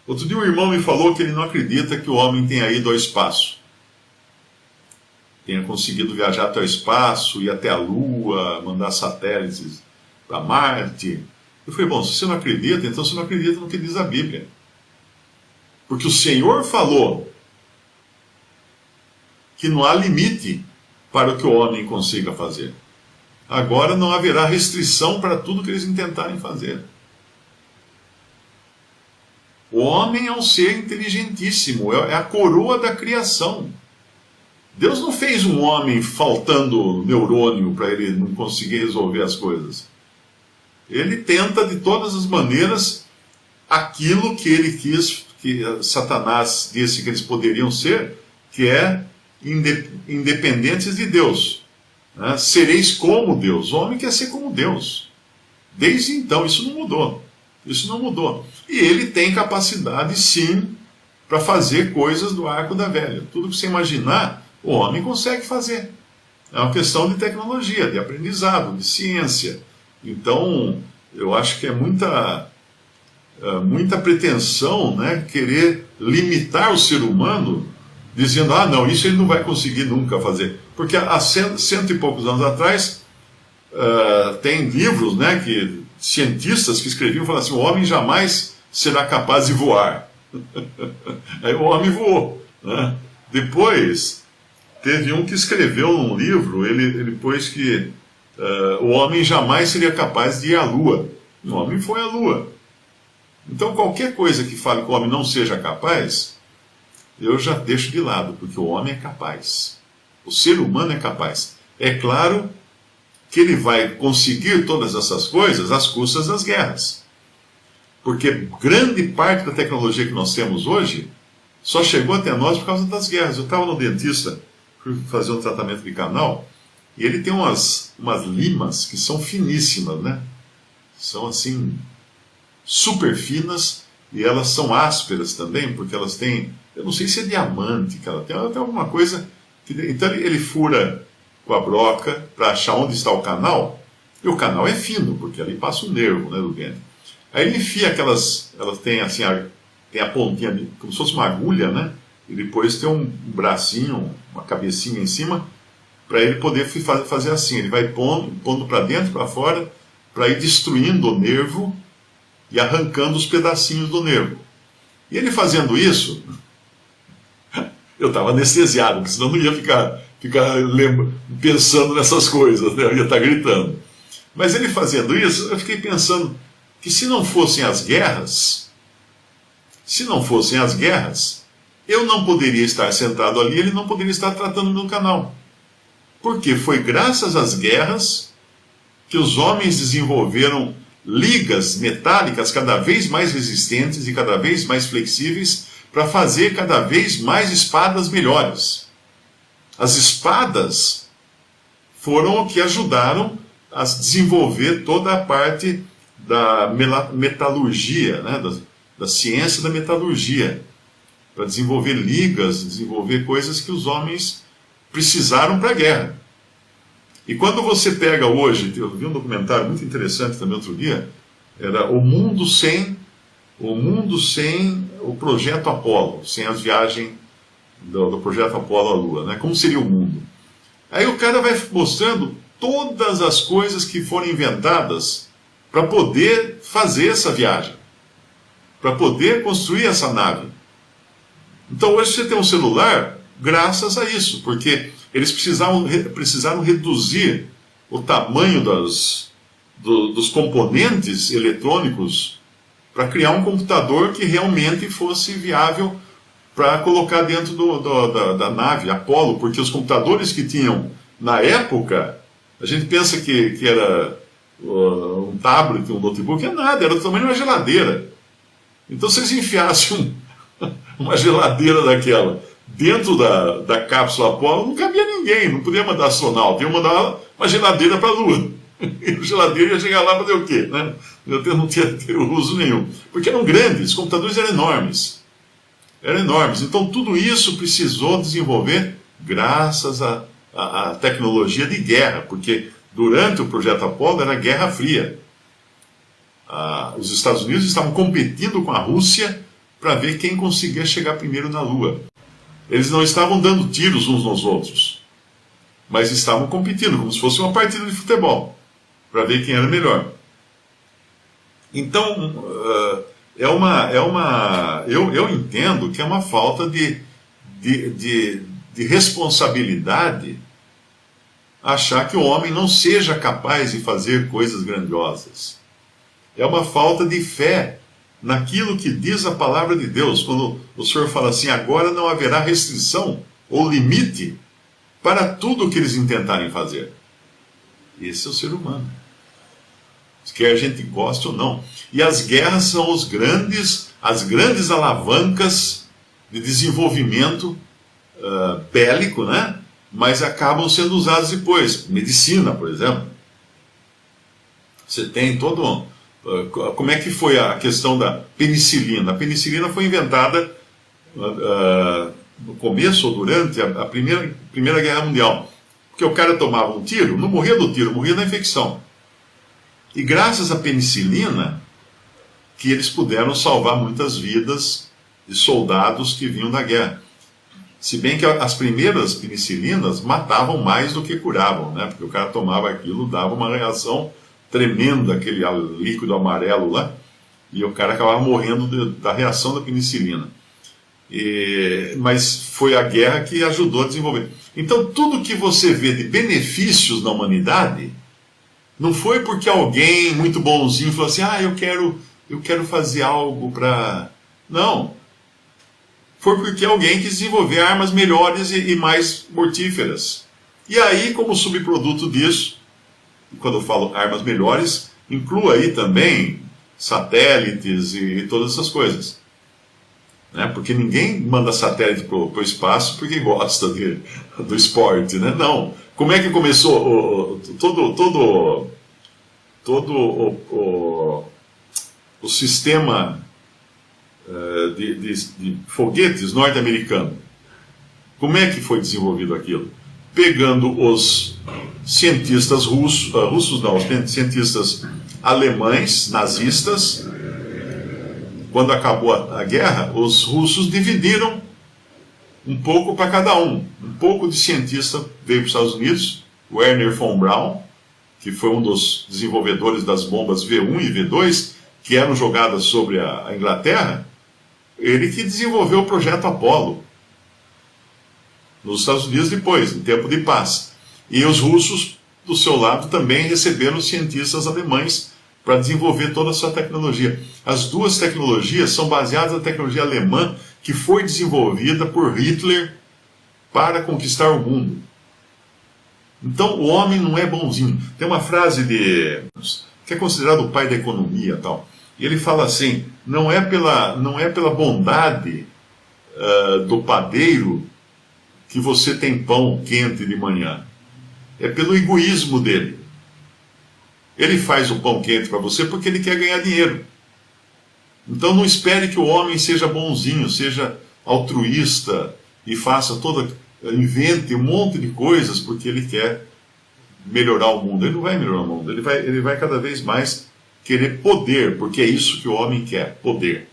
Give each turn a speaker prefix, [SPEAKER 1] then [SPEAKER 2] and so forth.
[SPEAKER 1] Outro dia um irmão me falou que ele não acredita que o homem tenha ido ao espaço. Tenha conseguido viajar até o espaço, ir até a Lua, mandar satélites para Marte. Eu falei, bom, se você não acredita, então você não acredita no que diz a Bíblia. Porque o Senhor falou que não há limite para o que o homem consiga fazer. Agora não haverá restrição para tudo que eles intentarem fazer. O homem é um ser inteligentíssimo, é a coroa da criação. Deus não fez um homem faltando neurônio para ele não conseguir resolver as coisas. Ele tenta de todas as maneiras aquilo que ele quis, que Satanás disse que eles poderiam ser, que é independentes de Deus. Né? Sereis como Deus. O homem quer ser como Deus. Desde então, isso não mudou. Isso não mudou. E ele tem capacidade, sim, para fazer coisas do arco da velha. Tudo que você imaginar, o homem consegue fazer. É uma questão de tecnologia, de aprendizado, de ciência. Então, eu acho que é muita pretensão, né, querer limitar o ser humano, dizendo, não, isso ele não vai conseguir nunca fazer. Porque há cento e poucos anos atrás, tem livros, né, que cientistas que escreviam, falavam assim, o homem jamais será capaz de voar. Aí o homem voou. Né? Depois, teve um que escreveu num livro, ele pôs que o homem jamais seria capaz de ir à Lua. O homem foi à Lua. Então, qualquer coisa que fale que o homem não seja capaz, eu já deixo de lado, porque o homem é capaz. O ser humano é capaz. É claro que ele vai conseguir todas essas coisas às custas das guerras. Porque grande parte da tecnologia que nós temos hoje só chegou até nós por causa das guerras. Eu estava no dentista, fui fazer um tratamento de canal, e ele tem umas limas que são finíssimas, né? São assim, super finas, e elas são ásperas também, porque elas têm, eu não sei se é diamante que ela tem alguma coisa. Então ele fura com a broca para achar onde está o canal, e o canal é fino, porque ali passa o nervo, né, do dente. Aí ele enfia elas têm assim, tem a pontinha, como se fosse uma agulha, né, e depois tem um bracinho, uma cabecinha em cima, para ele poder fazer assim, ele vai pondo para dentro, para fora, para ir destruindo o nervo e arrancando os pedacinhos do nervo. E ele fazendo isso, eu estava anestesiado, porque senão não ia ficar pensando nessas coisas, né? Eu ia estar gritando. Mas ele fazendo isso, eu fiquei pensando que se não fossem as guerras, eu não poderia estar sentado ali, ele não poderia estar tratando no canal. Porque foi graças às guerras que os homens desenvolveram ligas metálicas cada vez mais resistentes e cada vez mais flexíveis para fazer cada vez mais espadas melhores. As espadas foram o que ajudaram a desenvolver toda a parte da metalurgia, né, da ciência da metalurgia, para desenvolver ligas, desenvolver coisas que os homens precisaram para a guerra. E quando você pega hoje, eu vi um documentário muito interessante também outro dia, era o mundo sem o projeto Apolo, sem as viagens do projeto Apolo à Lua, né? Como seria o mundo? Aí o cara vai mostrando todas as coisas que foram inventadas para poder fazer essa viagem, para poder construir essa nave. Então hoje você tem um celular graças a isso, porque eles precisaram reduzir o tamanho dos componentes eletrônicos para criar um computador que realmente fosse viável para colocar dentro da nave Apolo, porque os computadores que tinham na época, a gente pensa que era um tablet, um notebook, é nada, era do tamanho de uma geladeira. Então se eles enfiassem uma geladeira daquela dentro da cápsula Apolo, não cabia ninguém, não podia mandar astronauta, ia mandar uma geladeira para a Lua. E a geladeira ia chegar lá para fazer o quê? Né? Não tinha uso nenhum. Porque eram grandes, os computadores eram enormes. Então tudo isso precisou desenvolver graças à tecnologia de guerra, porque durante o projeto Apolo era Guerra Fria. Os Estados Unidos estavam competindo com a Rússia para ver quem conseguia chegar primeiro na Lua. Eles não estavam dando tiros uns nos outros, mas estavam competindo, como se fosse uma partida de futebol, para ver quem era melhor. Então, eu entendo que é uma falta de responsabilidade achar que o homem não seja capaz de fazer coisas grandiosas. É uma falta de fé naquilo que diz a palavra de Deus, quando o Senhor fala assim: agora não haverá restrição ou limite para tudo o que eles intentarem fazer. Esse é o ser humano, quer a gente goste ou não. E as guerras são as grandes alavancas de desenvolvimento bélico, né? Mas acabam sendo usadas depois. Medicina, por exemplo. Você tem todo como é que foi a questão da penicilina? A penicilina foi inventada no começo ou durante a Primeira Guerra Mundial. Porque o cara tomava um tiro, não morria do tiro, morria da infecção. E graças à penicilina, que eles puderam salvar muitas vidas de soldados que vinham da guerra. Se bem que as primeiras penicilinas matavam mais do que curavam, né? Porque o cara tomava aquilo, dava uma reação tremenda, aquele líquido amarelo lá, e o cara acabava morrendo da reação da penicilina. Mas foi a guerra que ajudou a desenvolver. Então, tudo que você vê de benefícios na humanidade, não foi porque alguém muito bonzinho falou assim: eu quero fazer algo para... Não. Foi porque alguém quis desenvolver armas melhores e mais mortíferas. E aí, como subproduto disso, quando eu falo armas melhores, inclua aí também satélites e todas essas coisas. Né? Porque ninguém manda satélite para o espaço porque gosta do esporte, né? Não. Como é que começou todo o sistema de foguetes norte-americano? Como é que foi desenvolvido aquilo? Pegando os cientistas os cientistas alemães, nazistas. Quando acabou a guerra, os russos dividiram um pouco para cada um. Um pouco de cientista veio para os Estados Unidos, Wernher von Braun, que foi um dos desenvolvedores das bombas V1 e V2, que eram jogadas sobre a Inglaterra. Ele que desenvolveu o projeto Apollo nos Estados Unidos depois, em tempo de paz. E os russos, do seu lado, também receberam cientistas alemães para desenvolver toda a sua tecnologia. As duas tecnologias são baseadas na tecnologia alemã que foi desenvolvida por Hitler para conquistar o mundo. Então, o homem não é bonzinho. Tem uma frase que é considerado o pai da economia e tal. E ele fala assim: não é pela bondade do padeiro que você tem pão quente de manhã. É pelo egoísmo dele. Ele faz o pão quente para você porque ele quer ganhar dinheiro. Então não espere que o homem seja bonzinho, seja altruísta e invente um monte de coisas porque ele quer melhorar o mundo. Ele não vai melhorar o mundo, ele vai cada vez mais querer poder, porque é isso que o homem quer, poder.